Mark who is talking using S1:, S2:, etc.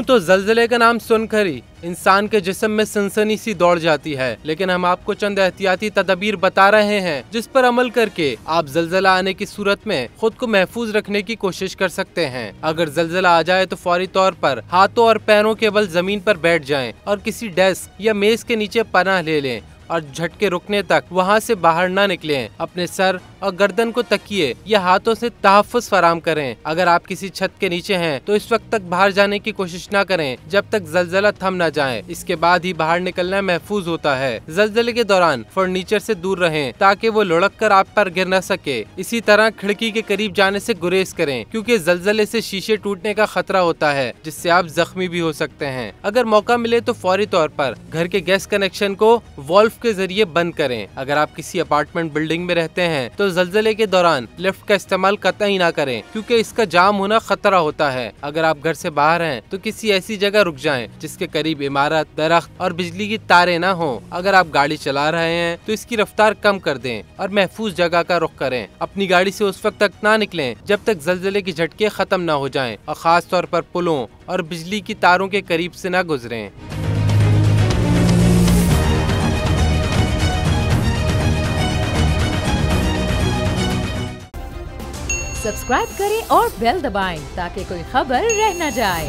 S1: यूं तो जलजले का नाम सुनकर ही इंसान के जिस्म में सनसनी सी दौड़ जाती है, लेकिन हम आपको चंद एहतियाती तदबीर बता रहे हैं जिस पर अमल करके आप जलजला आने की सूरत में खुद को महफूज रखने की कोशिश कर सकते हैं। अगर जलजला आ जाए तो फौरी तौर पर हाथों और पैरों के बल जमीन पर बैठ जाएं और किसी डेस्क या मेज के नीचे पनाह ले लें और झटके रुकने तक वहां से बाहर ना निकलें। अपने सर और गर्दन को तकिए या हाथों से तहफ़्फ़ुज़ फराम करें। अगर आप किसी छत के नीचे हैं तो इस वक्त तक बाहर जाने की कोशिश ना करें जब तक जलजला थम ना जाए। इसके बाद ही बाहर निकलना महफूज होता है। जलजले के दौरान फर्नीचर से दूर रहें ताकि वो लुढ़क कर आप पर गिर न सके। इसी तरह खिड़की के करीब जाने से गुरेज करें क्योंकि जलजले से शीशे टूटने का खतरा होता है जिससे आप जख्मी भी हो सकते हैं। अगर मौका मिले तो फौरी तौर पर घर के गैस कनेक्शन को वॉल्व के जरिए बंद करें। अगर आप किसी अपार्टमेंट बिल्डिंग में रहते हैं तो जलजले के दौरान लिफ्ट का इस्तेमाल कतई ना करें क्योंकि इसका जाम होना खतरा होता है। अगर आप घर से बाहर हैं तो किसी ऐसी जगह रुक जाएं जिसके करीब इमारत, दरख्त और बिजली की तारें ना हों। अगर आप गाड़ी चला रहे हैं तो इसकी रफ्तार कम कर दें और महफूज जगह का रुख करें। अपनी गाड़ी से उस वक्त तक ना निकलें जब तक जलजले के झटके खत्म ना हो जाएं और खास तौर पर पुलों और बिजली की तारों के करीब से ना गुजरें।
S2: सब्सक्राइब करें और बेल दबाएं ताकि कोई खबर रह न जाए।